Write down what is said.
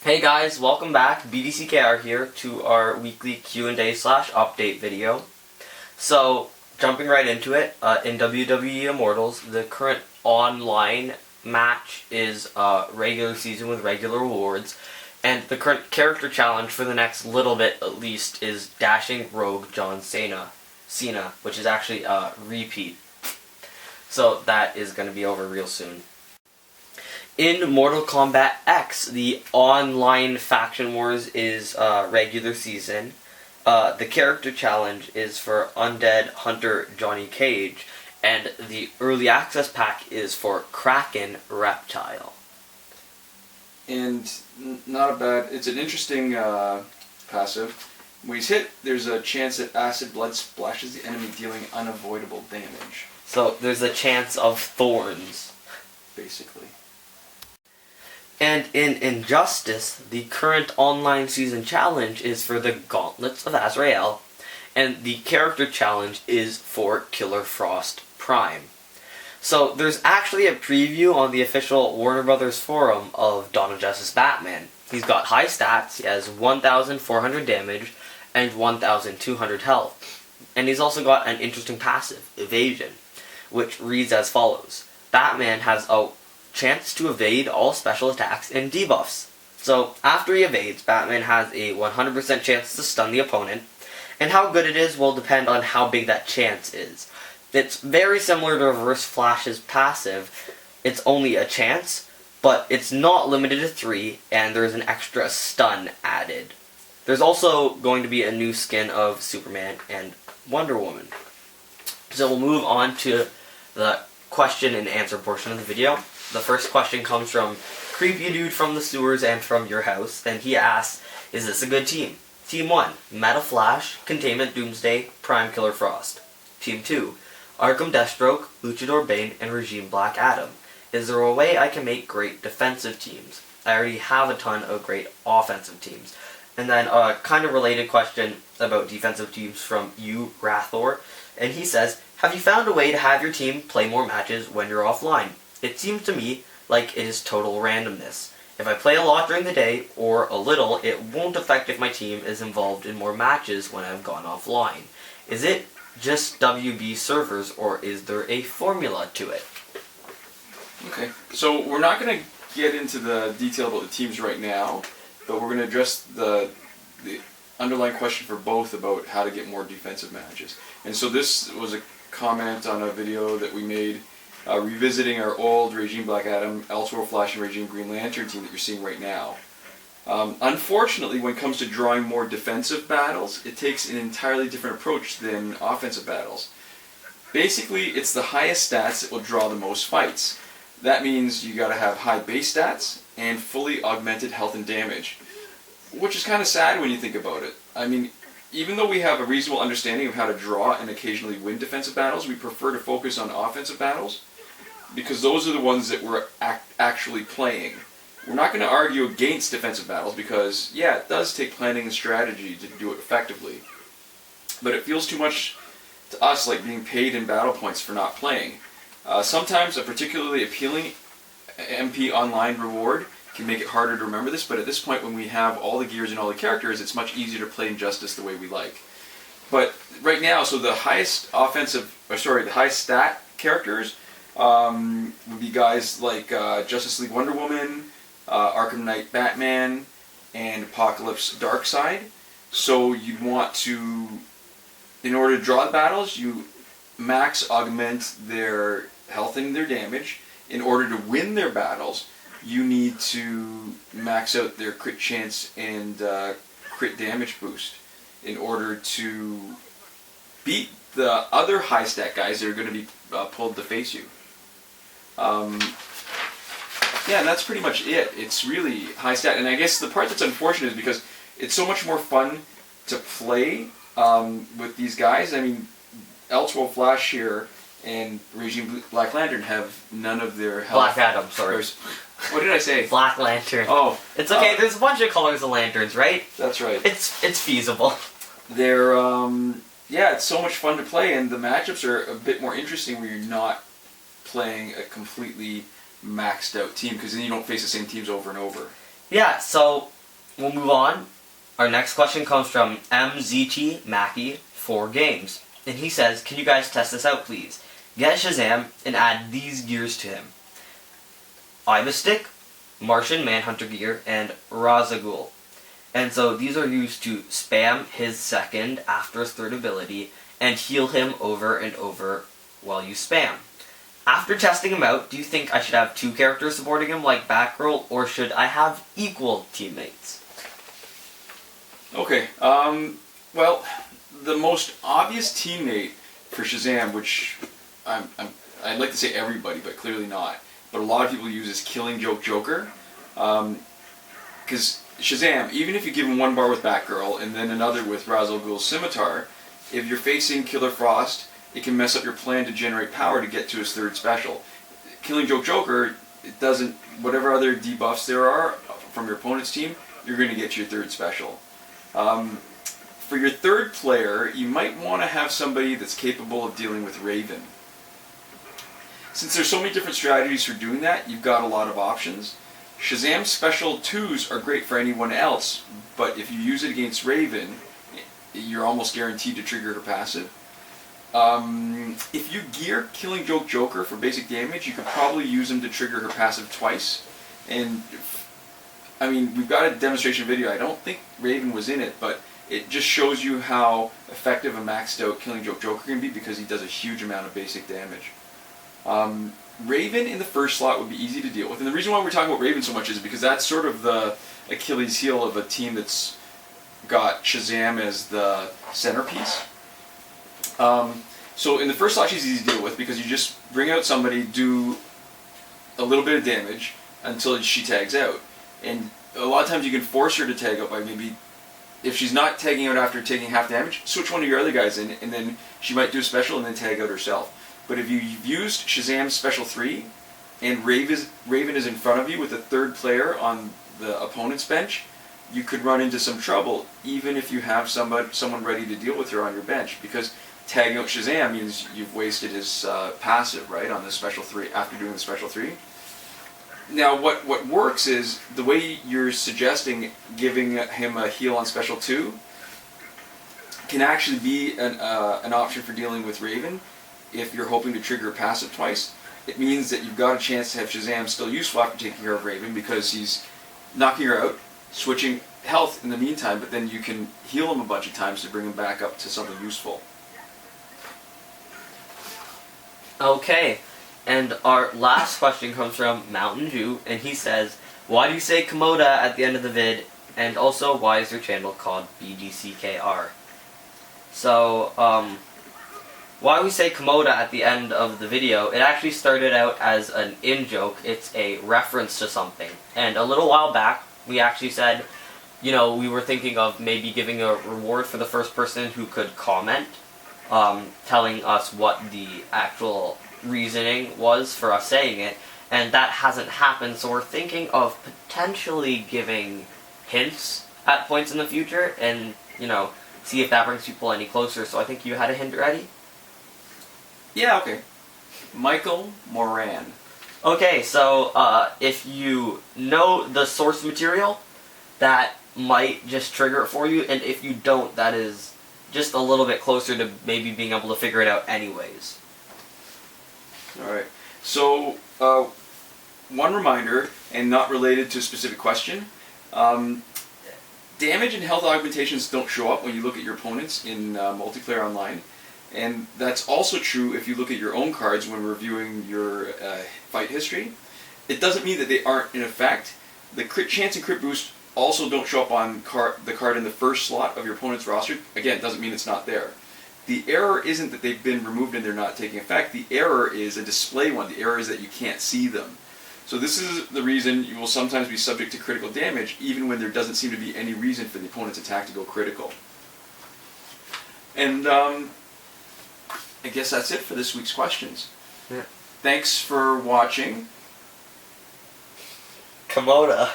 Hey guys, welcome back. BDCKR here to our weekly Q&A/update video. So, jumping right into it, in WWE Immortals, the current online match is regular season with regular rewards, and the current character challenge for the next little bit at least is dashing Rogue John Cena, which is actually a repeat. So that is going to be over real soon. In Mortal Kombat X, the online faction wars is regular season. The character challenge is for Undead Hunter Johnny Cage, and the early access pack is for Kraken Reptile. And not a bad. It's an interesting passive. When he's hit, there's a chance that acid blood splashes the enemy, dealing unavoidable damage. So there's a chance of thorns, basically. And in Injustice, the current online season challenge is for the Gauntlets of Azrael, and the character challenge is for Killer Frost Prime. So there's actually a preview on the official Warner Brothers forum of Dawn of Justice Batman. He's got high stats, he has 1,400 damage and 1,200 health. And he's also got an interesting passive, Evasion, which reads as follows. Batman has a chance to evade all special attacks and debuffs. So, after he evades, Batman has a 100% chance to stun the opponent, and how good it is will depend on how big that chance is. It's very similar to Reverse Flash's passive. It's only a chance, but it's not limited to 3, and there's an extra stun added. There's also going to be a new skin of Superman and Wonder Woman. So we'll move on to the question and answer portion of the video. The first question comes from Creepydudefromthesewers and from your house, and he asks, is this a good team? Team 1, Meta Flash, Containment Doomsday, Prime Killer Frost. Team 2, Arkham Deathstroke, Luchador Bane, and Regime Black Adam. Is there a way I can make great defensive teams? I already have a ton of great offensive teams. And then a kind of related question about defensive teams from you, Rathore, and he says, have you found a way to have your team play more matches when you're offline? It seems to me like it is total randomness. If I play a lot during the day, or a little, it won't affect if my team is involved in more matches when I've gone offline. Is it just WB servers, or is there a formula to it? Okay, so we're not going to get into the detail about the teams right now, but we're going to address the underlying question for both about how to get more defensive matches. And so this was a comment on a video that we made revisiting our old Regime Black Adam, Elseworld Flash, and Regime Green Lantern team that you're seeing right now. Unfortunately, when it comes to drawing more defensive battles, it takes an entirely different approach than offensive battles. Basically, it's the highest stats that will draw the most fights. That means you gotta have high base stats and fully augmented health and damage, which is kind of sad when you think about it. I mean, even though we have a reasonable understanding of how to draw and occasionally win defensive battles, we prefer to focus on offensive battles, because those are the ones that we're actually playing. We're not going to argue against defensive battles because, yeah, it does take planning and strategy to do it effectively. But it feels too much to us like being paid in battle points for not playing. Sometimes a particularly appealing MP online reward can make it harder to remember this, but at this point when we have all the gears and all the characters, it's much easier to play Injustice the way we like. But right now, so the highest the highest stat characters would be guys like Justice League Wonder Woman, Arkham Knight Batman, and Apocalypse Darkseid. So you'd want to, in order to draw the battles, you max augment their health and their damage. In order to win their battles, you need to max out their crit chance and crit damage boost in order to beat the other high stat guys that are going to be pulled to face you. Yeah, and that's pretty much it. It's really high stat. And I guess the part that's unfortunate is because it's so much more fun to play with these guys. I mean, Elseworld Flash here and Regime Black Lantern have none of their health. Black Adam, sorry. What did I say? Black Lantern. Oh. It's okay, there's a bunch of colors of lanterns, right? That's right. It's feasible. They're, yeah, it's so much fun to play, and the matchups are a bit more interesting where you're not playing a completely maxed out team, because then you don't face the same teams over and over. Yeah, so we'll move on. Our next question comes from MZTMackey 4 Games. And he says, can you guys test this out, please? Get Shazam and add these gears to him. Ibis Stick, Martian Manhunter gear, and Razagul. And so these are used to spam his second after his third ability and heal him over and over while you spam. After testing him out, do you think I should have 2 characters supporting him like Batgirl, or should I have equal teammates? Okay, well, the most obvious teammate for Shazam, which I'd like to say everybody, but clearly not, but a lot of people use is Killing Joke Joker. Because Shazam, even if you give him 1 bar with Batgirl and then another with Ra's al Ghul's Scimitar, if you're facing Killer Frost, it can mess up your plan to generate power to get to his 3rd special. Killing Joke Joker, it doesn't, whatever other debuffs there are from your opponent's team, you're going to get your 3rd special. For your 3rd player, you might want to have somebody that's capable of dealing with Raven. Since there's so many different strategies for doing that, you've got a lot of options. Shazam's special 2s are great for anyone else, but if you use it against Raven, you're almost guaranteed to trigger her passive. If you gear Killing Joke Joker for basic damage, you could probably use him to trigger her passive twice. And, I mean, we've got a demonstration video. I don't think Raven was in it, but it just shows you how effective a maxed out Killing Joke Joker can be because he does a huge amount of basic damage. Raven in the 1st slot would be easy to deal with. And the reason why we're talking about Raven so much is because that's sort of the Achilles heel of a team that's got Shazam as the centerpiece. So in the 1st slot she's easy to deal with because you just bring out somebody, do a little bit of damage until she tags out. And a lot of times you can force her to tag out by maybe, if she's not tagging out after taking half damage, switch one of your other guys in, and then she might do a special and then tag out herself. But if you've used Shazam's special 3, and Raven is in front of you with a 3rd player on the opponent's bench, you could run into some trouble, even if you have someone ready to deal with her on your bench, because tagging out Shazam means you've wasted his passive, right, on the special 3, after doing the special 3. Now, what works is, the way you're suggesting giving him a heal on special 2 can actually be an option for dealing with Raven if you're hoping to trigger a passive twice. It means that you've got a chance to have Shazam still useful after taking care of Raven because he's knocking her out, switching health in the meantime, but then you can heal him a bunch of times to bring him back up to something useful. Okay, and our last question comes from MountainJew, and he says, why do you say Komoda at the end of the vid, and also why is your channel called BDCKR? So, why we say Komoda at the end of the video, it actually started out as an in-joke. It's a reference to something. And a little while back, we actually said, you know, we were thinking of maybe giving a reward for the first person who could comment, telling us what the actual reasoning was for us saying it, and that hasn't happened, so we're thinking of potentially giving hints at points in the future, and, you know, see if that brings people any closer. So I think you had a hint ready? Yeah, okay. Michael Moran. Okay, so if you know the source material, that might just trigger it for you, and if you don't, that is just a little bit closer to maybe being able to figure it out anyways. Alright, so one reminder, and not related to a specific question, damage and health augmentations don't show up when you look at your opponents in multiplayer online. And that's also true if you look at your own cards when reviewing your fight history. It doesn't mean that they aren't in effect. The crit chance and crit boost also don't show up on the card in the 1st slot of your opponent's roster. Again, it doesn't mean it's not there. The error isn't that they've been removed and they're not taking effect. The error is a display one. The error is that you can't see them. So this is the reason you will sometimes be subject to critical damage even when there doesn't seem to be any reason for the opponent's attack to go critical. And I guess that's it for this week's questions. Yeah. Thanks for watching. Komoda.